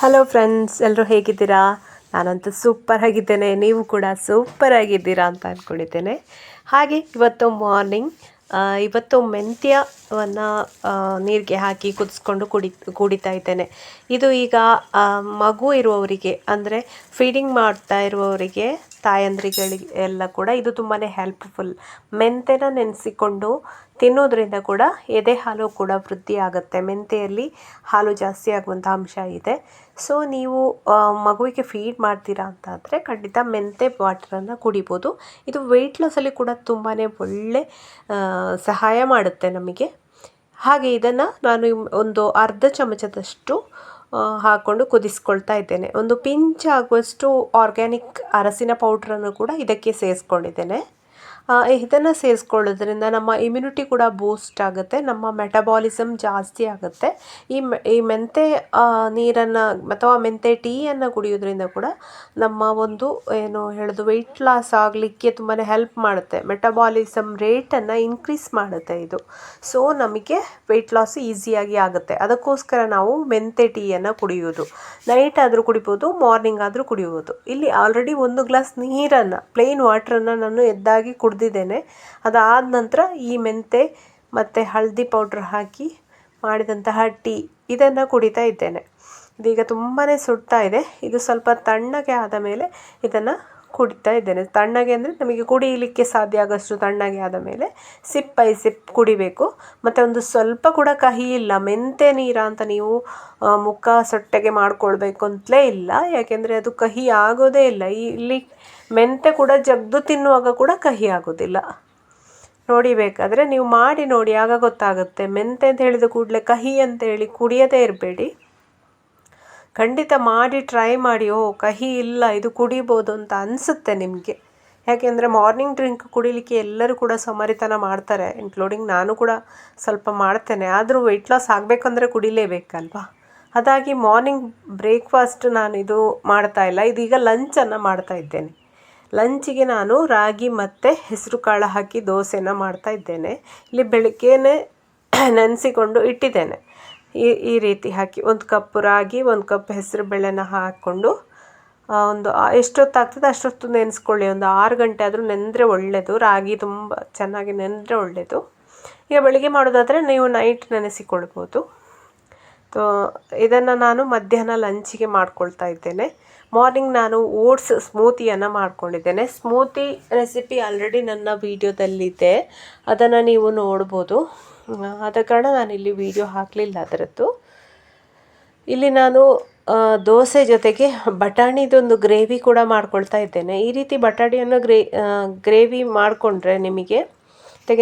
Hello friends, ಎಲ್ಲರೂ ಹೇಗಿದ್ದೀರಾ? ನಾನಂತೂ ಸೂಪರ್ ಆಗಿದ್ದೇನೆ. ನೀವು ಕೂಡ ಸೂಪರ್ ಆಗಿದ್ದೀರಾ ಅಂತ ಅಂದ್ಕೊಂಡಿದ್ದೇನೆ. ಹಾಗೆ ಇವತ್ತು ಮಾರ್ನಿಂಗ್ ಇವತ್ತು ಮೆಂತ್ಯವನ್ನು ನೀರಿಗೆ ಹಾಕಿ ಕುದಿಸ್ಕೊಂಡು ಕುಡಿತಾ ಇದ್ದೇನೆ. ಇದು ಈಗ ಮಗು ಇರುವವರಿಗೆ, ಅಂದರೆ ಫೀಡಿಂಗ್ ಮಾಡ್ತಾ ಇರುವವರಿಗೆ, ತಾಯಂದ್ರಿಗಳಿಗೆ ಎಲ್ಲ ಕೂಡ ಇದು ತುಂಬಾ ಹೆಲ್ಪ್ಫುಲ್. ಮೆಂತ್ಯನ ನೆನೆಸಿಕೊಂಡು ತಿನ್ನೋದ್ರಿಂದ ಕೂಡ ಎದೆ ಹಾಲು ಕೂಡ ವೃದ್ಧಿ ಆಗುತ್ತೆ. ಮೆಂತ್ಯೆಯಲ್ಲಿ ಹಾಲು ಜಾಸ್ತಿ ಆಗುವಂಥ ಅಂಶ ಇದೆ. ಸೊ ನೀವು ಮಗುವಿಗೆ ಫೀಡ್ ಮಾಡ್ತೀರಾ ಅಂತಾದರೆ ಖಂಡಿತ ಮೆಂತ್ಯ ವಾಟರನ್ನು ಕುಡಿಬೋದು. ಇದು ವೆಯ್ಟ್ ಲಾಸಲ್ಲಿ ಕೂಡ ತುಂಬಾ ಒಳ್ಳೆ ಸಹಾಯ ಮಾಡುತ್ತೆ ನಮಗೆ. ಹಾಗೆ ಇದನ್ನು ನಾನು ಒಂದು ಅರ್ಧ ಚಮಚದಷ್ಟು ಹಾಕ್ಕೊಂಡು ಕುದಿಸ್ಕೊಳ್ತಾ ಇದ್ದೇನೆ. ಒಂದು ಪಿಂಚ್ ಆಗುವಷ್ಟು ಆರ್ಗ್ಯಾನಿಕ್ ಅರಸಿನ ಪೌಡ್ರನ್ನು ಕೂಡ ಇದಕ್ಕೆ ಸೇರಿಸ್ಕೊಂಡಿದ್ದೇನೆ. ಇದನ್ನು ಸೇರಿಸ್ಕೊಳ್ಳೋದ್ರಿಂದ ನಮ್ಮ ಇಮ್ಯುನಿಟಿ ಕೂಡ ಬೂಸ್ಟ್ ಆಗುತ್ತೆ, ನಮ್ಮ ಮೆಟಬಾಲಿಸಮ್ ಜಾಸ್ತಿ ಆಗುತ್ತೆ. ಈ ಮೆಂತೆ ನೀರನ್ನು ಅಥವಾ ಮೆಂತೆ ಟೀಯನ್ನು ಕುಡಿಯೋದ್ರಿಂದ ಕೂಡ ನಮ್ಮ ಒಂದು ಏನು ಹೇಳೋದು ವೆಯ್ಟ್ ಲಾಸ್ ಆಗಲಿಕ್ಕೆ ತುಂಬಾ ಹೆಲ್ಪ್ ಮಾಡುತ್ತೆ. ಮೆಟಬಾಲಿಸಮ್ ರೇಟನ್ನು ಇನ್ಕ್ರೀಸ್ ಮಾಡುತ್ತೆ ಇದು. ಸೊ ನಮಗೆ ವೆಯ್ಟ್ ಲಾಸ್ ಈಸಿಯಾಗಿ ಆಗುತ್ತೆ. ಅದಕ್ಕೋಸ್ಕರ ನಾವು ಮೆಂತೆ ಟೀಯನ್ನು ಕುಡಿಯೋದು. ನೈಟ್ ಆದರೂ ಕುಡಿಬೋದು, ಮಾರ್ನಿಂಗ್ ಆದರೂ ಕುಡಿಬೋದು. ಇಲ್ಲಿ ಆಲ್ರೆಡಿ 1 ಗ್ಲಾಸ್ ನೀರನ್ನು, ಪ್ಲೇನ್ ವಾಟ್ರನ್ನು ನಾನು ಎದ್ದಾಗಿ ಕುಡಿದಿದ್ದೇನೆ. ಅದಾದ ನಂತರ ಈ ಮೆಂತೆ ಮತ್ತು ಹಳದಿ ಪೌಡ್ರ್ ಹಾಕಿ ಮಾಡಿದಂತಹ ಟೀ ಇದನ್ನು ಕುಡಿತಾ ಇದ್ದೇನೆ. ಇದೀಗ ತುಂಬಾ ಸುಡ್ತಾ ಇದೆ. ಇದು ಸ್ವಲ್ಪ ತಣ್ಣಗೆ ಆದ ಮೇಲೆ ಇದನ್ನು ಕುಡಿತಾ ಇದ್ದೇನೆ. ತಣ್ಣಗೆ ಅಂದರೆ ನಮಗೆ ಕುಡಿಯಲಿಕ್ಕೆ ಸಾಧ್ಯ ಆಗೋಷ್ಟು ತಣ್ಣಗೆ ಆದ ಮೇಲೆ ಸಿಪ್ ಬೈ ಸಿಪ್ ಕುಡಿಬೇಕು. ಮತ್ತು ಒಂದು ಸ್ವಲ್ಪ ಕೂಡ ಕಹಿ ಇಲ್ಲ. ಮೆಂತೆ ನೀರ ಅಂತ ನೀವು ಮುಖ ಸೊಟ್ಟೆಗೆ ಮಾಡ್ಕೊಳ್ಬೇಕು ಅಂತಲೇ ಇಲ್ಲ, ಯಾಕೆಂದರೆ ಅದು ಕಹಿ ಆಗೋದೇ ಇಲ್ಲ. ಇಲ್ಲಿ ಮೆಂತೆ ಕೂಡ ಜಗ್ದು ತಿನ್ನುವಾಗ ಕೂಡ ಕಹಿ ಆಗೋದಿಲ್ಲ. ನೋಡಿ, ಬೇಕಾದರೆ ನೀವು ಮಾಡಿ ನೋಡಿ, ಆಗ ಗೊತ್ತಾಗುತ್ತೆ. ಮೆಂತೆ ಅಂತ ಹೇಳಿದ ಕೂಡಲೇ ಕಹಿ ಅಂತೇಳಿ ಕುಡಿಯದೇ ಇರಬೇಡಿ. ಖಂಡಿತ ಮಾಡಿ ಟ್ರೈ ಮಾಡಿ. ಕಹಿ ಇಲ್ಲ, ಇದು ಕುಡಿಬೋದು ಅಂತ ಅನಿಸುತ್ತೆ ನಿಮಗೆ. ಯಾಕೆಂದರೆ ಮಾರ್ನಿಂಗ್ ಡ್ರಿಂಕ್ ಕುಡಿಲಿಕ್ಕೆ ಎಲ್ಲರೂ ಕೂಡ ಸೋಮಾರಿತನ ಮಾಡ್ತಾರೆ, ಇನ್ಕ್ಲೂಡಿಂಗ್ ನಾನು ಕೂಡ ಸ್ವಲ್ಪ ಮಾಡ್ತೇನೆ. ಆದರೂ ವೆಯ್ಟ್ ಲಾಸ್ ಆಗಬೇಕಂದ್ರೆ ಕುಡಿಲೇಬೇಕಲ್ವಾ. ಅದಾಗಿ ಮಾರ್ನಿಂಗ್ ಬ್ರೇಕ್ಫಾಸ್ಟ್ ನಾನು ಇದು ಮಾಡ್ತಾಯಿಲ್ಲ. ಇದೀಗ ಲಂಚನ್ನು ಮಾಡ್ತಾ ಇದ್ದೇನೆ. ಲಂಚಿಗೆ ನಾನು ರಾಗಿ ಮತ್ತು ಹೆಸರು ಕಾಳು ಹಾಕಿ ದೋಸೆನ ಮಾಡ್ತಾ ಇದ್ದೇನೆ. ಇಲ್ಲಿ ಬೆಳಗ್ಗೆನೇ ನೆನೆಸಿಕೊಂಡು ಇಟ್ಟಿದ್ದೇನೆ. ಈ ರೀತಿ ಹಾಕಿ 1 ಕಪ್ ರಾಗಿ, 1 ಕಪ್ ಹೆಸರು ಬೇಳೆನ ಹಾಕ್ಕೊಂಡು ಒಂದು ಎಷ್ಟೊತ್ತಾಗ್ತದೆ ಅಷ್ಟೊತ್ತು ನೆನೆಸ್ಕೊಳ್ಳಿ. ಒಂದು 6 ಗಂಟೆ ಆದರೂ ನೆನೆದ್ರೆ ಒಳ್ಳೆಯದು. ರಾಗಿ ತುಂಬ ಚೆನ್ನಾಗಿ ನೆನೆದ್ರೆ ಒಳ್ಳೆಯದು. ಈಗ ಬೆಳಿಗ್ಗೆ ಮಾಡೋದಾದರೆ ನೀವು ನೈಟ್ ನೆನೆಸಿಕೊಳ್ಬೋದು. ಇದನ್ನು ನಾನು ಮಧ್ಯಾಹ್ನ ಲಂಚಿಗೆ ಮಾಡ್ಕೊಳ್ತಾ ಇದ್ದೇನೆ. ಮಾರ್ನಿಂಗ್ ನಾನು ಓಟ್ಸ್ ಸ್ಮೂತಿಯನ್ನು ಮಾಡ್ಕೊಂಡಿದ್ದೇನೆ. ಸ್ಮೂತಿ ರೆಸಿಪಿ ಆಲ್ರೆಡಿ ನನ್ನ ವೀಡಿಯೋದಲ್ಲಿದೆ, ಅದನ್ನು ನೀವು ನೋಡ್ಬೋದು. ಆದ ಕಾರಣ ನಾನಿಲ್ಲಿ ವಿಡಿಯೋ ಹಾಕಲಿಲ್ಲ ಅದರದ್ದು. ಇಲ್ಲಿ ನಾನು ದೋಸೆ ಜೊತೆಗೆ ಬಟಾಣಿದೊಂದು ಗ್ರೇವಿ ಕೂಡ ಮಾಡ್ಕೊಳ್ತಾ ಇದ್ದೇನೆ. ಈ ರೀತಿ ಬಟಾಣಿಯನ್ನು ಗ್ರೇವಿ ಮಾಡಿಕೊಂಡ್ರೆ ನಿಮಗೆ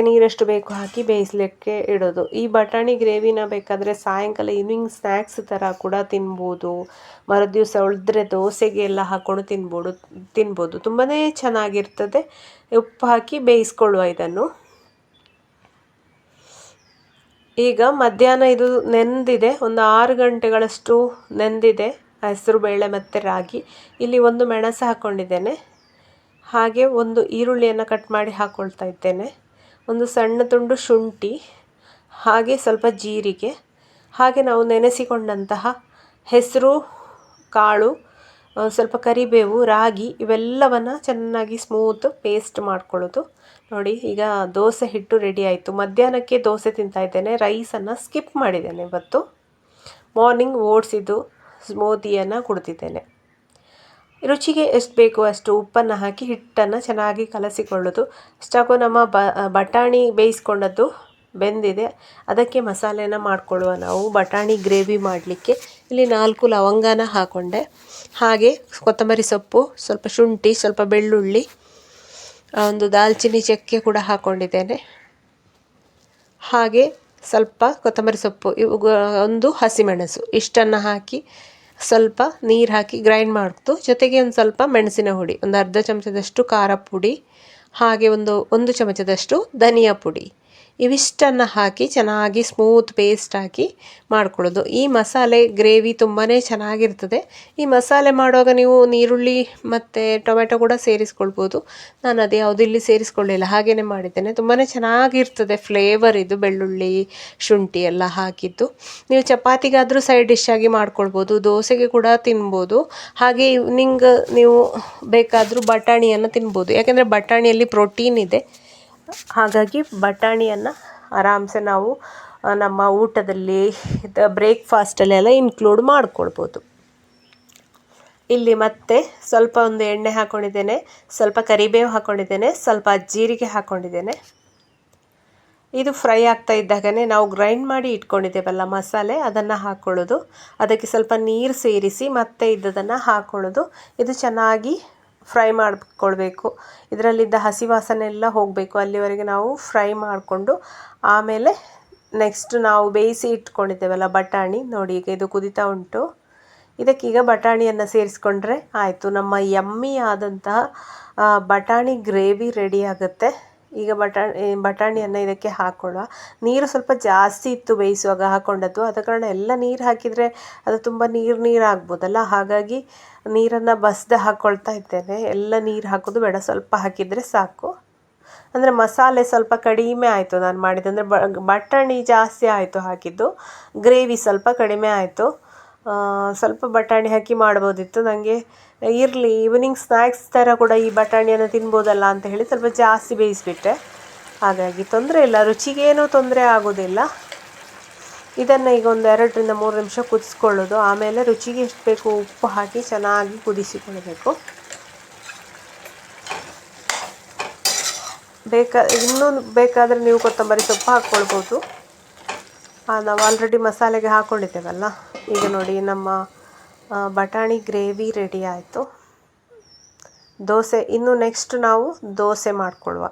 ನೀರೆಷ್ಟು ಬೇಕು ಹಾಕಿ ಬೇಯಿಸಲಿಕ್ಕೆ ಇಡೋದು. ಈ ಬಟಾಣಿ ಗ್ರೇವಿನ ಬೇಕಾದರೆ ಸಾಯಂಕಾಲ ಈವ್ನಿಂಗ್ ಸ್ನ್ಯಾಕ್ಸ್ ಥರ ಕೂಡ ತಿನ್ಬೋದು. ಮರುದಿವಸ ಉಳಿದ್ರೆ ದೋಸೆಗೆ ಎಲ್ಲ ಹಾಕ್ಕೊಂಡು ತಿನ್ಬೋದು. ತುಂಬಾ ಚೆನ್ನಾಗಿರ್ತದೆ. ಉಪ್ಪು ಹಾಕಿ ಬೇಯಿಸ್ಕೊಳ್ಳುವ ಇದನ್ನು. ಈಗ ಮಧ್ಯಾಹ್ನ ಇದು ನೆಂದಿದೆ, ಒಂದು 6 ಗಂಟೆಗಳಷ್ಟು ನೆಂದಿದೆ ಹೆಸರು ಬೇಳೆ ಮತ್ತು ರಾಗಿ. ಇಲ್ಲಿ 1 ಮೆಣಸು ಹಾಕ್ಕೊಂಡಿದ್ದೇನೆ. ಹಾಗೆ 1 ಈರುಳ್ಳಿಯನ್ನು ಕಟ್ ಮಾಡಿ ಹಾಕ್ಕೊಳ್ತಾ ಇದ್ದೇನೆ. 1 ಸಣ್ಣ ತುಂಡು ಶುಂಠಿ, ಹಾಗೆ ಸ್ವಲ್ಪ ಜೀರಿಗೆ, ಹಾಗೆ ನಾವು ನೆನೆಸಿಕೊಂಡಂತಹ ಹೆಸರು ಕಾಳು, ಸ್ವಲ್ಪ ಕರಿಬೇವು, ರಾಗಿ ಇವೆಲ್ಲವನ್ನು ಚೆನ್ನಾಗಿ ಸ್ಮೂತ್ ಪೇಸ್ಟ್ ಮಾಡ್ಕೊಳ್ಳೋದು. ನೋಡಿ, ಈಗ ದೋಸೆ ಹಿಟ್ಟು ರೆಡಿ ಆಯಿತು. ಮಧ್ಯಾಹ್ನಕ್ಕೆ ದೋಸೆ ತಿಂತಾ ಇದ್ದೇನೆ. ರೈಸನ್ನು ಸ್ಕಿಪ್ ಮಾಡಿದ್ದೇನೆ ಇವತ್ತು. ಮಾರ್ನಿಂಗ್ ಓಟ್ಸಿದ್ದು ಸ್ಮೂತಿಯನ್ನು ಕುಡ್ತಿದ್ದೇನೆ. ರುಚಿಗೆ ಎಷ್ಟು ಬೇಕು ಅಷ್ಟು ಉಪ್ಪನ್ನು ಹಾಕಿ ಹಿಟ್ಟನ್ನು ಚೆನ್ನಾಗಿ ಕಲಸಿಕೊಳ್ಳೋದು. ಅಷ್ಟಾಗೂ ನಮ್ಮ ಬಟಾಣಿ ಬೇಯಿಸ್ಕೊಂಡದ್ದು ಬೆಂದಿದೆ. ಅದಕ್ಕೆ ಮಸಾಲೆನ ಮಾಡಿಕೊಳ್ಳುವ ನಾವು ಬಟಾಣಿ ಗ್ರೇವಿ ಮಾಡಲಿಕ್ಕೆ. ಇಲ್ಲಿ 4 ಲವಂಗನ ಹಾಕ್ಕೊಂಡೆ, ಹಾಗೆ ಕೊತ್ತಂಬರಿ ಸೊಪ್ಪು, ಸ್ವಲ್ಪ ಶುಂಠಿ, ಸ್ವಲ್ಪ ಬೆಳ್ಳುಳ್ಳಿ, ಒಂದು ದಾಲ್ಚಿನ್ನಿ ಚಕ್ಕೆ ಕೂಡ ಹಾಕ್ಕೊಂಡಿದ್ದೇನೆ. ಹಾಗೆ ಸ್ವಲ್ಪ ಕೊತ್ತಂಬರಿ ಸೊಪ್ಪು, 1 ಹಸಿಮೆಣಸು, ಇಷ್ಟನ್ನು ಹಾಕಿ ಸ್ವಲ್ಪ ನೀರು ಹಾಕಿ ಗ್ರೈಂಡ್ ಮಾಡ್ತು. ಜೊತೆಗೆ ಒಂದು ಸ್ವಲ್ಪ ಮೆಣಸಿನ ಹುಡಿ, ಒಂದು ಅರ್ಧ ಚಮಚದಷ್ಟು ಖಾರ ಪುಡಿ, ಹಾಗೆ ಒಂದು ಚಮಚದಷ್ಟು ಧನಿಯಾ ಪುಡಿ ಇವಿಷ್ಟನ್ನು ಹಾಕಿ ಚೆನ್ನಾಗಿ ಸ್ಮೂತ್ ಪೇಸ್ಟ್ ಹಾಕಿ ಮಾಡ್ಕೊಳ್ಳೋದು. ಈ ಮಸಾಲೆ ಗ್ರೇವಿ ತುಂಬಾ ಚೆನ್ನಾಗಿರ್ತದೆ. ಈ ಮಸಾಲೆ ಮಾಡುವಾಗ ನೀವು ನೀರುಳ್ಳಿ ಮತ್ತು ಟೊಮೆಟೊ ಕೂಡ ಸೇರಿಸ್ಕೊಳ್ಬೋದು. ನಾನು ಅದು ಯಾವುದು ಇಲ್ಲಿ ಸೇರಿಸ್ಕೊಳ್ಳಿಲ್ಲ, ಹಾಗೆಯೇ ಮಾಡಿದ್ದೇನೆ. ತುಂಬಾ ಚೆನ್ನಾಗಿರ್ತದೆ ಫ್ಲೇವರ್ ಇದು, ಬೆಳ್ಳುಳ್ಳಿ ಶುಂಠಿ ಎಲ್ಲ ಹಾಕಿದ್ದು. ನೀವು ಚಪಾತಿಗಾದರೂ ಸೈಡ್ ಡಿಶ್ ಆಗಿ ಮಾಡ್ಕೊಳ್ಬೋದು, ದೋಸೆಗೆ ಕೂಡ ತಿನ್ಬೋದು. ಹಾಗೆ ಈವ್ನಿಂಗ್ ನೀವು ಬೇಕಾದರೂ ಬಟಾಣಿಯನ್ನು ತಿನ್ಬೋದು, ಯಾಕೆಂದರೆ ಬಟಾಣಿಯಲ್ಲಿ ಪ್ರೋಟೀನ್ ಇದೆ. ಹಾಗಾಗಿ ಬಟಾಣಿಯನ್ನು ಆರಾಮ್ಸೆ ನಾವು ನಮ್ಮ ಊಟದಲ್ಲಿ ಬ್ರೇಕ್ಫಾಸ್ಟಲ್ಲೆಲ್ಲ ಇನ್ಕ್ಲೂಡ್ ಮಾಡ್ಕೊಳ್ಬೋದು. ಇಲ್ಲಿ ಮತ್ತೆ ಸ್ವಲ್ಪ ಒಂದು ಎಣ್ಣೆ ಹಾಕ್ಕೊಂಡಿದ್ದೇನೆ, ಸ್ವಲ್ಪ ಕರಿಬೇವು ಹಾಕ್ಕೊಂಡಿದ್ದೇನೆ, ಸ್ವಲ್ಪ ಜೀರಿಗೆ ಹಾಕ್ಕೊಂಡಿದ್ದೇನೆ. ಇದು ಫ್ರೈ ಆಗ್ತಾ ಇದ್ದಾಗನೇ ನಾವು ಗ್ರೈಂಡ್ ಮಾಡಿ ಇಟ್ಕೊಂಡಿದ್ದೇವಲ್ಲ ಮಸಾಲೆ, ಅದನ್ನು ಹಾಕ್ಕೊಳ್ಳೋದು. ಅದಕ್ಕೆ ಸ್ವಲ್ಪ ನೀರು ಸೇರಿಸಿ ಮತ್ತೆ ಇದನ್ನು ಹಾಕ್ಕೊಳ್ಳೋದು. ಇದು ಚೆನ್ನಾಗಿ ಫ್ರೈ ಮಾಡಿಕೊಳ್ಬೇಕು. ಇದರಲ್ಲಿದ್ದ ಹಸಿ ವಾಸನೆ ಎಲ್ಲ ಹೋಗಬೇಕು, ಅಲ್ಲಿವರೆಗೆ ನಾವು ಫ್ರೈ ಮಾಡಿಕೊಂಡು ಆಮೇಲೆ ನೆಕ್ಸ್ಟ್ ನಾವು ಬೇಯಿಸಿ ಇಟ್ಕೊಂಡಿದ್ದೇವಲ್ಲ ಬಟಾಣಿ, ನೋಡಿ ಈಗ ಇದು ಕುದೀತಾ ಉಂಟು. ಇದಕ್ಕೀಗ ಬಟಾಣಿಯನ್ನು ಸೇರಿಸ್ಕೊಂಡ್ರೆ ಆಯಿತು, ನಮ್ಮ ಯಮ್ಮಿ ಆದಂತಹ ಬಟಾಣಿ ಗ್ರೇವಿ ರೆಡಿ ಆಗುತ್ತೆ. ಈಗ ಬಟಾಣಿಯನ್ನು ಇದಕ್ಕೆ ಹಾಕ್ಕೊಳ್ಳುವ. ನೀರು ಸ್ವಲ್ಪ ಜಾಸ್ತಿ ಇತ್ತು ಬೇಯಿಸುವಾಗ ಹಾಕ್ಕೊಂಡದ್ದು, ಆದ ಕಾರಣ ಎಲ್ಲ ನೀರು ಹಾಕಿದರೆ ಅದು ತುಂಬ ನೀರು ಆಗ್ಬೋದಲ್ಲ, ಹಾಗಾಗಿ ನೀರನ್ನು ಬಸ್ದು ಹಾಕ್ಕೊಳ್ತಾ ಇದ್ದೇನೆ. ಎಲ್ಲ ನೀರು ಹಾಕೋದು ಬೇಡ, ಸ್ವಲ್ಪ ಹಾಕಿದರೆ ಸಾಕು. ಅಂದರೆ ಮಸಾಲೆ ಸ್ವಲ್ಪ ಕಡಿಮೆ ಆಯಿತು ನಾನು ಮಾಡಿದಂದರೆ, ಬಟಾಣಿ ಜಾಸ್ತಿ ಆಯಿತು ಹಾಕಿದ್ದು, ಗ್ರೇವಿ ಸ್ವಲ್ಪ ಕಡಿಮೆ ಆಯಿತು. ಸ್ವಲ್ಪ ಬಟಾಣಿ ಹಾಕಿ ಮಾಡ್ಬೋದಿತ್ತು. ನನಗೆ ಇರಲಿ ಈವ್ನಿಂಗ್ ಸ್ನ್ಯಾಕ್ಸ್ ಥರ ಕೂಡ ಈ ಬಟಾಣಿಯನ್ನು ತಿನ್ಬೋದಲ್ಲ ಅಂತ ಹೇಳಿ ಸ್ವಲ್ಪ ಜಾಸ್ತಿ ಬೇಯಿಸಿಬಿಟ್ಟೆ. ಹಾಗಾಗಿ ತೊಂದರೆ ಇಲ್ಲ, ರುಚಿಗೇನೂ ತೊಂದರೆ ಆಗೋದಿಲ್ಲ. ಇದನ್ನು ಈಗ ಒಂದು 2ರಿಂದ 3 ನಿಮಿಷ ಕುದಿಸ್ಕೊಳ್ಳೋದು. ಆಮೇಲೆ ರುಚಿಗೆ ಎಷ್ಟು ಬೇಕು ಉಪ್ಪು ಹಾಕಿ ಚೆನ್ನಾಗಿ ಕುದಿಸಿಕೊಳ್ಬೇಕು. ಇನ್ನೂ ಬೇಕಾದರೆ ನೀವು ಕೊತ್ತಂಬರಿ ಸೊಪ್ಪು ಹಾಕ್ಕೊಳ್ಬೋದು. ನಾವು ಆಲ್ರೆಡಿ ಮಸಾಲೆಗೆ ಹಾಕ್ಕೊಂಡಿದ್ದೇವಲ್ಲ. ಈಗ ನೋಡಿ ನಮ್ಮ ಬಟಾಣಿ ಗ್ರೇವಿ ರೆಡಿ ಆಯಿತು. ದೋಸೆ ಇನ್ನು ನೆಕ್ಸ್ಟ್ ನಾವು ದೋಸೆ ಮಾಡಿಕೊಳ್ಳುವ.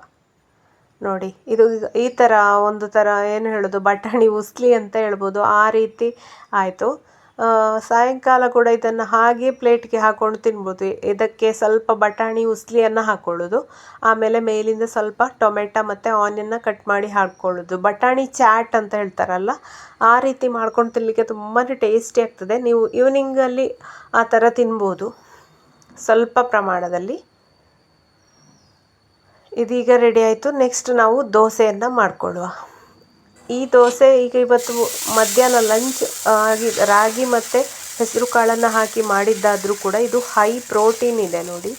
ನೋಡಿ ಇದು ಈ ಥರ ಒಂದು ಥರ ಏನು ಹೇಳೋದು, ಬಟಾಣಿ ಉಸ್ಲಿ ಅಂತ ಹೇಳ್ಬೋದು, ಆ ರೀತಿ ಆಯಿತು. ಸಾಯಂಕಾಲ ಕೂಡ ಇದನ್ನು ಹಾಗೆ ಪ್ಲೇಟ್ಗೆ ಹಾಕ್ಕೊಂಡು ತಿನ್ಬೋದು. ಇದಕ್ಕೆ ಸ್ವಲ್ಪ ಬಟಾಣಿ ಉಸ್ಲಿಯನ್ನು ಹಾಕ್ಕೊಳ್ಳೋದು, ಆಮೇಲೆ ಮೇಲಿಂದ ಸ್ವಲ್ಪ ಟೊಮೆಟೊ ಮತ್ತು ಆನಿಯನ್ನ ಕಟ್ ಮಾಡಿ ಹಾಕ್ಕೊಳ್ಳೋದು. ಬಟಾಣಿ ಚಾಟ್ ಅಂತ ಹೇಳ್ತಾರಲ್ಲ, ಆ ರೀತಿ ಮಾಡ್ಕೊಂಡು ತಿನ್ನಲಿಕ್ಕೆ ತುಂಬಾ ಟೇಸ್ಟಿ ಆಗ್ತದೆ. ನೀವು ಈವ್ನಿಂಗಲ್ಲಿ ಆ ಥರ ತಿನ್ಬೋದು ಸ್ವಲ್ಪ ಪ್ರಮಾಣದಲ್ಲಿ. ಇದೀಗ ರೆಡಿ ಆಯಿತು. ನೆಕ್ಸ್ಟ್ ನಾವು ದೋಸೆಯನ್ನು ಮಾಡಿಕೊಳ್ಳುವ. ಈ ದೋಸೆ ಈಗ ಇವತ್ತು ಮಧ್ಯಾಹ್ನ ಲಂಚ್ ಆಗಿ ರಾಗಿ ಮತ್ತು ಹೆಸರು ಕಾಳನ್ನು ಹಾಕಿ ಮಾಡಿದ್ದಾದರೂ ಕೂಡ ಇದು ಹೈ ಪ್ರೋಟೀನ್ ಇದೆ. ನೋಡಿ,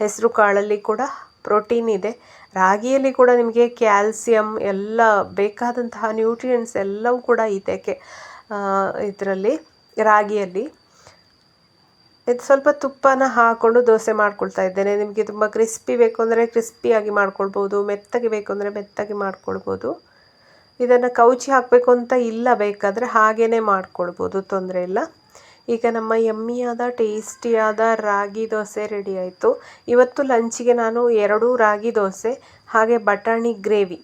ಹೆಸರು ಕಾಳಲ್ಲಿ ಕೂಡ ಪ್ರೋಟೀನ್ ಇದೆ, ರಾಗಿಯಲ್ಲಿ ಕೂಡ ನಿಮಗೆ ಕ್ಯಾಲ್ಸಿಯಂ ಎಲ್ಲ ಬೇಕಾದಂತಹ ನ್ಯೂಟ್ರಿಯೆಂಟ್ಸ್ ಎಲ್ಲವೂ ಕೂಡ ಇದೆ ಇದರಲ್ಲಿ ರಾಗಿಯಲ್ಲಿ. ಇದು ಸ್ವಲ್ಪ ತುಪ್ಪನ ಹಾಕ್ಕೊಂಡು ದೋಸೆ ಮಾಡ್ಕೊಳ್ತಾ ಇದ್ದೇನೆ. ನಿಮಗೆ ತುಂಬ ಕ್ರಿಸ್ಪಿ ಬೇಕು ಅಂದರೆ ಕ್ರಿಸ್ಪಿಯಾಗಿ ಮಾಡ್ಕೊಳ್ಬೋದು, ಮೆತ್ತಗೆ ಬೇಕು ಅಂದರೆ ಮೆತ್ತಗೆ ಮಾಡ್ಕೊಳ್ಬೋದು. ಇದನ್ನು ಕೌಚಿ ಹಾಕಬೇಕು ಅಂತ ಇಲ್ಲ, ಬೇಕಾದರೆ ಹಾಗೇ ಮಾಡ್ಕೊಳ್ಬೋದು, ತೊಂದರೆ ಇಲ್ಲ. ಈಗ ನಮ್ಮ ಯಮ್ಮಿಯಾದ ಟೇಸ್ಟಿಯಾದ ರಾಗಿ ದೋಸೆ ರೆಡಿ ಆಯಿತು. ಇವತ್ತು ಲಂಚಿಗೆ ನಾನು 2 ರಾಗಿ ದೋಸೆ ಹಾಗೆ ಬಟಾಣಿ ಗ್ರೇವಿ.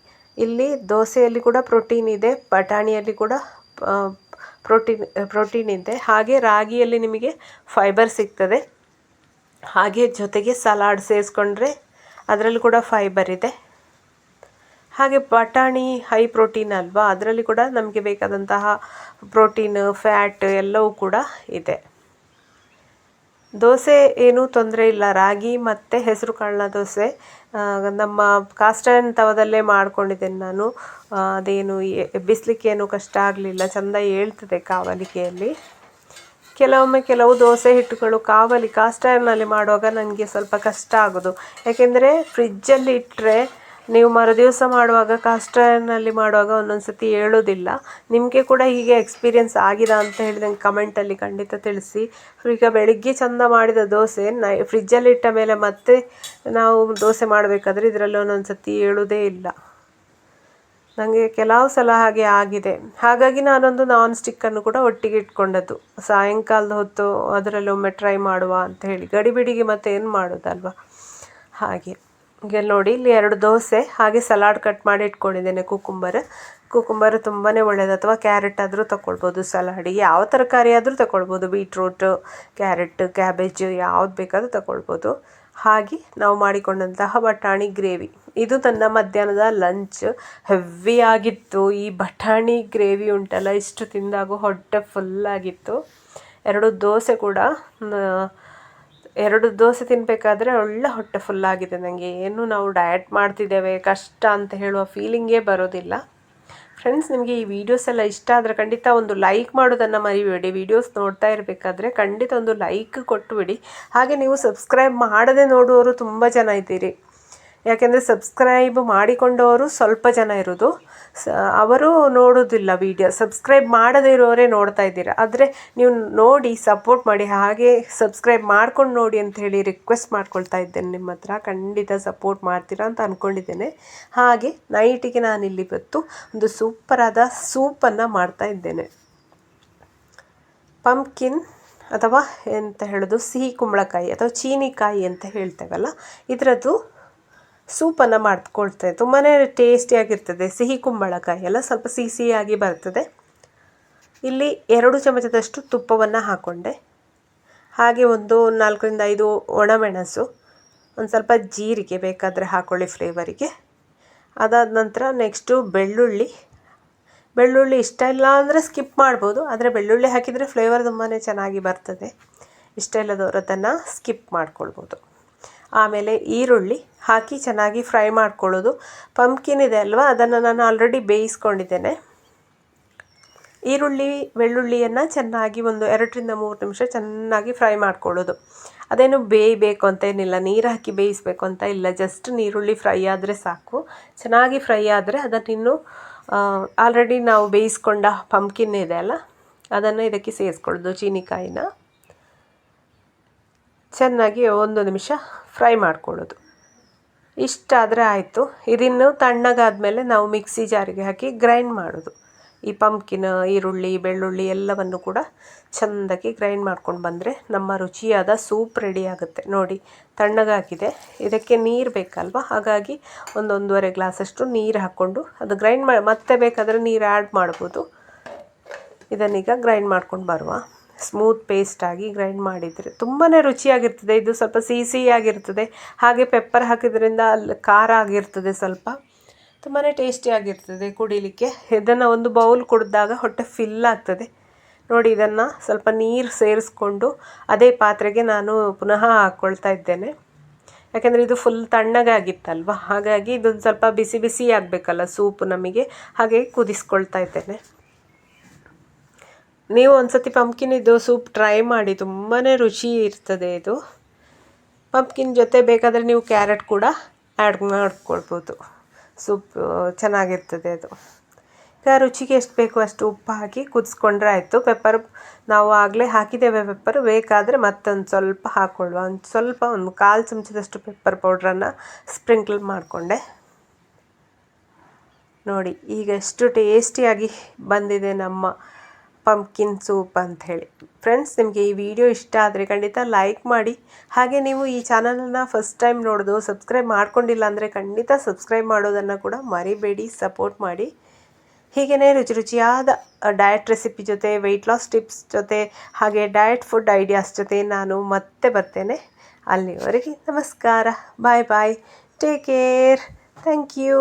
ಇಲ್ಲಿ ದೋಸೆಯಲ್ಲಿ ಕೂಡ ಪ್ರೋಟೀನ್ ಇದೆ, ಬಟಾಣಿಯಲ್ಲಿ ಕೂಡ ಪ್ರೋಟೀನ್ ಇದೆ, ಹಾಗೆ ರಾಗಿಯಲ್ಲಿ ನಿಮಗೆ ಫೈಬರ್ ಸಿಗ್ತದೆ. ಹಾಗೆ ಜೊತೆಗೆ ಸಲಾಡ್ ಸೇರಿಸ್ಕೊಂಡ್ರೆ ಅದರಲ್ಲಿ ಕೂಡ ಫೈಬರ್ ಇದೆ. ಹಾಗೆ ಬಟಾಣಿ ಹೈ ಪ್ರೋಟೀನ್ ಅಲ್ವಾ, ಅದರಲ್ಲಿ ಕೂಡ ನಮಗೆ ಬೇಕಾದಂತಹ ಪ್ರೋಟೀನ್ ಫ್ಯಾಟ್ ಎಲ್ಲವೂ ಕೂಡ ಇದೆ. ದೋಸೆ ಏನೂ ತೊಂದರೆ ಇಲ್ಲ, ರಾಗಿ ಮತ್ತು ಹೆಸರು ಕಾಳಿನ ದೋಸೆ ನಮ್ಮ ಕಾಸ್ಟ್ ಐರನ್ ತವದಲ್ಲೇ ಮಾಡ್ಕೊಂಡಿದ್ದೇನೆ ನಾನು. ಅದೇನು ಬಿಸ್ಲಿಕ್ಕೇನು ಕಷ್ಟ ಆಗಲಿಲ್ಲ, ಚೆಂದ ಹೇಳ್ತದೆ ಕಾವಲಿಕೆಯಲ್ಲಿ. ಕೆಲವು ದೋಸೆ ಹಿಟ್ಟುಗಳು ಕಾಸ್ಟ್ ಐರನ್ನಲ್ಲಿ ಮಾಡುವಾಗ ನನಗೆ ಸ್ವಲ್ಪ ಕಷ್ಟ ಆಗೋದು, ಯಾಕೆಂದರೆ ಫ್ರಿಜ್ಜಲ್ಲಿ ಇಟ್ಟರೆ ನೀವು ಮರುದಿವಸ ಮಾಡುವಾಗ ಕಾಸ್ಟ್ ಐರನ್ನಲ್ಲಿ ಮಾಡುವಾಗ ಒಂದೊಂದು ಸತಿ ಹೇಳೋದಿಲ್ಲ. ನಿಮಗೆ ಕೂಡ ಹೀಗೆ ಎಕ್ಸ್ಪೀರಿಯೆನ್ಸ್ ಆಗಿದೆ ಅಂತ ಹೇಳಿ ನಂಗೆ ಕಮೆಂಟಲ್ಲಿ ಖಂಡಿತ ತಿಳಿಸಿ. ಈಗ ಬೆಳಿಗ್ಗೆ ಚೆಂದ ಮಾಡಿದ ದೋಸೆ ಫ್ರಿಜ್ಜಲ್ಲಿ ಇಟ್ಟ ಮೇಲೆ ಮತ್ತೆ ನಾವು ದೋಸೆ ಮಾಡಬೇಕಾದ್ರೆ ಇದರಲ್ಲಿ ಒಂದೊಂದು ಸತಿ ಹೇಳೋದೇ ಇಲ್ಲ. ನನಗೆ ಕೆಲವು ಸಲ ಹಾಗೆ ಆಗಿದೆ. ಹಾಗಾಗಿ ನಾನೊಂದು ನಾನ್ ಸ್ಟಿಕ್ಕನ್ನು ಕೂಡ ಒಟ್ಟಿಗೆ ಇಟ್ಕೊಂಡದ್ದು, ಸಾಯಂಕಾಲದ ಹೊತ್ತು ಅದರಲ್ಲಿ ಒಮ್ಮೆ ಟ್ರೈ ಮಾಡುವ ಅಂತ ಹೇಳಿ. ಗಡಿಬಿಡಿಗೆ ಮತ್ತೆ ಏನು ಮಾಡೋದಲ್ವ. ಹಾಗೆ ಈಗ ನೋಡಿ, ಇಲ್ಲಿ 2 ದೋಸೆ ಹಾಗೆ ಸಲಾಡ್ ಕಟ್ ಮಾಡಿ ಇಟ್ಕೊಂಡಿದ್ದೇನೆ. ಕುಕುಂಬರ್ ತುಂಬಾ ಒಳ್ಳೆಯದು, ಅಥವಾ ಕ್ಯಾರೆಟ್ ಆದರೂ ತಗೊಳ್ಬೋದು ಸಲಾಡಿಗೆ. ಯಾವ ತರಕಾರಿ ಆದರೂ ತಗೊಳ್ಬೋದು, ಬೀಟ್ರೂಟ್, ಕ್ಯಾರೆಟ್, ಕ್ಯಾಬೇಜ್ ಯಾವ್ದು ಬೇಕಾದರೂ ತಗೊಳ್ಬೋದು. ಹಾಗೆ ನಾವು ಮಾಡಿಕೊಂಡಂತಹ ಬಟಾಣಿ ಗ್ರೇವಿ. ಇದು ನನ್ನ ಮಧ್ಯಾಹ್ನದ ಲಂಚ್. ಹೆವಿ ಆಗಿತ್ತು. ಈ ಬಟಾಣಿ ಗ್ರೇವಿ ಉಂಟಲ್ಲ, ಇಷ್ಟು ತಿಂದಾಗ ಹೊಟ್ಟೆ ಫುಲ್ಲಾಗಿತ್ತು. 2 ದೋಸೆ ಕೂಡ 2 ದೋಸೆ ತಿನ್ನಬೇಕಾದ್ರೆ ಒಳ್ಳೆ ಹೊಟ್ಟೆ ಫುಲ್ಲಾಗಿದೆ ನನಗೆ. ಏನು ನಾವು ಡಯಟ್ ಮಾಡ್ತಿದ್ದೇವೆ ಕಷ್ಟ ಅಂತ ಹೇಳುವ ಫೀಲಿಂಗೇ ಬರೋದಿಲ್ಲ. ಫ್ರೆಂಡ್ಸ್, ನಿಮಗೆ ಈ ವಿಡಿಯೋಸ್ ಎಲ್ಲ ಇಷ್ಟ ಆದರೆ ಖಂಡಿತ ಒಂದು ಲೈಕ್ ಮಾಡೋದನ್ನು ಮರಿಬೇಡಿ. ವಿಡಿಯೋಸ್ ನೋಡ್ತಾ ಇರಬೇಕಾದ್ರೆ ಖಂಡಿತ ಒಂದು ಲೈಕ್ ಕೊಟ್ಟು ಬಿಡಿ. ಹಾಗೆ ನೀವು ಸಬ್ಸ್ಕ್ರೈಬ್ ಮಾಡದೆ ನೋಡುವವರು ತುಂಬ ಜನ ಇದ್ದೀರಿ. ಯಾಕೆಂದರೆ ಸಬ್ಸ್ಕ್ರೈಬ್ ಮಾಡಿಕೊಂಡವರು ಸ್ವಲ್ಪ ಜನ ಇರೋದು, ಅವರು ನೋಡೋದಿಲ್ಲ ವಿಡಿಯೋ. ಸಬ್ಸ್ಕ್ರೈಬ್ ಮಾಡದೇ ಇರೋರೇ ನೋಡ್ತಾ ಇದ್ದೀರಾ. ಆದರೆ ನೀವು ನೋಡಿ ಸಪೋರ್ಟ್ ಮಾಡಿ, ಹಾಗೆ ಸಬ್ಸ್ಕ್ರೈಬ್ ಮಾಡ್ಕೊಂಡು ನೋಡಿ ಅಂತ ಹೇಳಿ ರಿಕ್ವೆಸ್ಟ್ ಮಾಡ್ಕೊಳ್ತಾ ಇದ್ದೇನೆ ನಿಮ್ಮ ಹತ್ರ. ಖಂಡಿತ ಸಪೋರ್ಟ್ ಮಾಡ್ತೀರಾ ಅಂತ ಅಂದ್ಕೊಂಡಿದ್ದೇನೆ. ಹಾಗೆ ನೈಟಿಗೆ ನಾನಿಲ್ಲಿ ಇವತ್ತು ಒಂದು ಸೂಪರಾದ ಸೂಪನ್ನು ಮಾಡ್ತಾ ಇದ್ದೇನೆ. ಪಂಪ್ಕಿನ್ ಅಥವಾ ಎಂತ ಹೇಳೋದು, ಸಿಹಿ ಕುಂಬಳಕಾಯಿ ಅಥವಾ ಚೀನಿಕಾಯಿ ಅಂತ ಹೇಳ್ತೇವಲ್ಲ, ಇದರದ್ದು ಸೂಪನ್ನು ಮಾಡ್ಕೊಳ್ತೇವೆ. ತುಂಬಾ ಟೇಸ್ಟಿಯಾಗಿರ್ತದೆ. ಸಿಹಿ ಕುಂಬಳಕಾಯಿ ಎಲ್ಲ ಸ್ವಲ್ಪ ಸಿಹಿಯಾಗಿ ಬರ್ತದೆ. ಇಲ್ಲಿ 2 ಚಮಚದಷ್ಟು ತುಪ್ಪವನ್ನು ಹಾಕ್ಕೊಂಡೆ. ಹಾಗೆ ಒಂದು 4ರಿಂದ 5 ಒಣಮೆಣಸು, ಒಂದು ಸ್ವಲ್ಪ ಜೀರಿಗೆ ಬೇಕಾದರೆ ಹಾಕ್ಕೊಳ್ಳಿ ಫ್ಲೇವರಿಗೆ. ಅದಾದ ನಂತರ ನೆಕ್ಸ್ಟು ಬೆಳ್ಳುಳ್ಳಿ ಇಷ್ಟ ಇಲ್ಲ ಅಂದರೆ ಸ್ಕಿಪ್ ಮಾಡ್ಬೋದು, ಆದರೆ ಬೆಳ್ಳುಳ್ಳಿ ಹಾಕಿದರೆ ಫ್ಲೇವರ್ ತುಂಬಾ ಚೆನ್ನಾಗಿ ಬರ್ತದೆ. ಇಷ್ಟ ಇಲ್ಲದವರು ಅದನ್ನು ಸ್ಕಿಪ್ ಮಾಡ್ಕೊಳ್ಬೋದು. ಆಮೇಲೆ ಈರುಳ್ಳಿ ಹಾಕಿ ಚೆನ್ನಾಗಿ ಫ್ರೈ ಮಾಡ್ಕೊಳ್ಳೋದು. ಪಂಪ್ಕಿನ್ ಇದೆ ಅಲ್ವಾ, ಅದನ್ನು ನಾನು ಆಲ್ರೆಡಿ ಬೇಯಿಸ್ಕೊಂಡಿದ್ದೇನೆ. ಬೆಳ್ಳುಳ್ಳಿಯನ್ನು ಚೆನ್ನಾಗಿ ಒಂದು 2ರಿಂದ 3 ನಿಮಿಷ ಚೆನ್ನಾಗಿ ಫ್ರೈ ಮಾಡ್ಕೊಳ್ಳೋದು. ಅದೇನು ಬೇಯಬೇಕು ಅಂತ ಏನಿಲ್ಲ, ನೀರು ಹಾಕಿ ಬೇಯಿಸಬೇಕು ಅಂತ ಇಲ್ಲ. ಜಸ್ಟ್ ನೀರುಳ್ಳಿ ಫ್ರೈ ಆದರೆ ಸಾಕು. ಚೆನ್ನಾಗಿ ಫ್ರೈ ಆದರೆ ಅದನ್ನಿನ್ನು ಆಲ್ರೆಡಿ ನಾವು ಬೇಯಿಸ್ಕೊಂಡ ಪಂಪ್ಕಿನ್ ಇದೆ ಅಲ್ಲ, ಅದನ್ನು ಇದಕ್ಕೆ ಸೇರಿಸ್ಕೊಳ್ಳೋದು. ಚೀನಿಕಾಯಿನ ಚೆನ್ನಾಗಿ 1 ನಿಮಿಷ ಫ್ರೈ ಮಾಡ್ಕೊಳ್ಳೋದು. ಇಷ್ಟಾದರೆ ಆಯಿತು. ಇದನ್ನು ತಣ್ಣಗಾದಮೇಲೆ ನಾವು ಮಿಕ್ಸಿ ಜಾರಿಗೆ ಹಾಕಿ ಗ್ರೈಂಡ್ ಮಾಡೋದು. ಈ ಪಂಪ್ಕಿನ್, ಈರುಳ್ಳಿ, ಬೆಳ್ಳುಳ್ಳಿ ಎಲ್ಲವನ್ನು ಕೂಡ ಚೆಂದಾಗಿ ಗ್ರೈಂಡ್ ಮಾಡ್ಕೊಂಡು ಬಂದರೆ ನಮ್ಮ ರುಚಿಯಾದ ಸೂಪ್ ರೆಡಿ ಆಗುತ್ತೆ. ನೋಡಿ, ತಣ್ಣಗಾಗಿದೆ. ಇದಕ್ಕೆ ನೀರು ಬೇಕಲ್ವ, ಹಾಗಾಗಿ 1-1.5 ಗ್ಲಾಸಷ್ಟು ನೀರು ಹಾಕ್ಕೊಂಡು ಅದು ಗ್ರೈಂಡ್ ಮತ್ತೆ ಬೇಕಾದರೆ ನೀರು ಆ್ಯಡ್ ಮಾಡ್ಬೋದು. ಇದನ್ನೀಗ ಗ್ರೈಂಡ್ ಮಾಡ್ಕೊಂಡು ಬರುವ. ಸ್ಮೂತ್ ಪೇಸ್ಟಾಗಿ ಗ್ರೈಂಡ್ ಮಾಡಿದರೆ ತುಂಬಾ ರುಚಿಯಾಗಿರ್ತದೆ. ಇದು ಸ್ವಲ್ಪ ಸಿಹಿಯಾಗಿರ್ತದೆ. ಹಾಗೆ ಪೆಪ್ಪರ್ ಹಾಕಿದ್ರಿಂದ ಅಲ್ಲಿ ಖಾರ ಆಗಿರ್ತದೆ ಸ್ವಲ್ಪ. ತುಂಬಾ ಟೇಸ್ಟಿಯಾಗಿರ್ತದೆ ಕುಡಿಲಿಕ್ಕೆ. ಇದನ್ನು ಒಂದು ಬೌಲ್ ಕುಡಿದಾಗ ಹೊಟ್ಟೆ ಫಿಲ್ ಆಗ್ತದೆ. ನೋಡಿ, ಇದನ್ನು ಸ್ವಲ್ಪ ನೀರು ಸೇರಿಸ್ಕೊಂಡು ಅದೇ ಪಾತ್ರೆಗೆ ನಾನು ಪುನಃ ಹಾಕ್ಕೊಳ್ತಾ ಇದ್ದೇನೆ. ಯಾಕೆಂದರೆ ಇದು ಫುಲ್ ತಣ್ಣಗಾಗಿತ್ತಲ್ವ, ಹಾಗಾಗಿ ಇದೊಂದು ಸ್ವಲ್ಪ ಬಿಸಿ ಆಗಬೇಕಲ್ಲ ಸೂಪ್ ನಮಗೆ, ಹಾಗೆ ಕುದಿಸ್ಕೊಳ್ತಾ ಇದ್ದೇನೆ. ನೀವು ಒಂದ್ಸತಿ ಪಂಪ್ಕಿನ್ ಇದು ಸೂಪ್ ಟ್ರೈ ಮಾಡಿ, ತುಂಬಾ ರುಚಿ ಇರ್ತದೆ ಇದು. ಪಂಪ್ಕಿನ್ ಜೊತೆ ಬೇಕಾದರೆ ನೀವು ಕ್ಯಾರೆಟ್ ಕೂಡ ಆ್ಯಡ್ ಮಾಡ್ಕೊಳ್ಬೋದು. ಸೂಪ್ ಚೆನ್ನಾಗಿರ್ತದೆ ಅದು. ಈಗ ರುಚಿಗೆ ಎಷ್ಟು ಬೇಕು ಅಷ್ಟು ಉಪ್ಪು ಹಾಕಿ ಕುದಿಸ್ಕೊಂಡ್ರೆ ಆಯಿತು. ಪೆಪ್ಪರ್ ನಾವು ಆಗಲೇ ಹಾಕಿದ್ದೇವೆ. ಪೆಪ್ಪರ್ ಬೇಕಾದರೆ ಮತ್ತೊಂದು ಸ್ವಲ್ಪ ಹಾಕ್ಕೊಳ್ಳುವ. ಒಂದು 1/4 ಚಮಚದಷ್ಟು ಪೆಪ್ಪರ್ ಪೌಡ್ರನ್ನು ಸ್ಪ್ರಿಂಕಲ್ ಮಾಡಿಕೊಂಡೆ. ನೋಡಿ, ಈಗ ಎಷ್ಟು ಟೇಸ್ಟಿಯಾಗಿ ಬಂದಿದೆ ನಮ್ಮ ಪಂಪ್ಕಿನ್ ಸೂಪ್ ಅಂಥೇಳಿ. ಫ್ರೆಂಡ್ಸ್, ನಿಮಗೆ ಈ ವಿಡಿಯೋ ಇಷ್ಟ ಆದರೆ ಖಂಡಿತ ಲೈಕ್ ಮಾಡಿ. ಹಾಗೆ ನೀವು ಈ ಚಾನಲನ್ನು ಫಸ್ಟ್ ಟೈಮ್ ನೋಡೋದು, ಸಬ್ಸ್ಕ್ರೈಬ್ ಮಾಡ್ಕೊಂಡಿಲ್ಲ ಅಂದರೆ ಖಂಡಿತ ಸಬ್ಸ್ಕ್ರೈಬ್ ಮಾಡೋದನ್ನು ಕೂಡ ಮರಿಬೇಡಿ, ಸಪೋರ್ಟ್ ಮಾಡಿ. ಹೀಗೇ ರುಚಿಯಾದ ಡಯಟ್ ರೆಸಿಪಿ ಜೊತೆ, ವೆಯ್ಟ್ ಲಾಸ್ ಟಿಪ್ಸ್ ಜೊತೆ, ಹಾಗೆ ಡಯಟ್ ಫುಡ್ ಐಡಿಯಾಸ್ ಜೊತೆ ನಾನು ಮತ್ತೆ ಬರ್ತೇನೆ. ಅಲ್ಲಿವರೆಗೆ ನಮಸ್ಕಾರ, ಬಾಯ್ ಬಾಯ್, ಟೇಕ್ ಕೇರ್, ಥ್ಯಾಂಕ್ ಯು.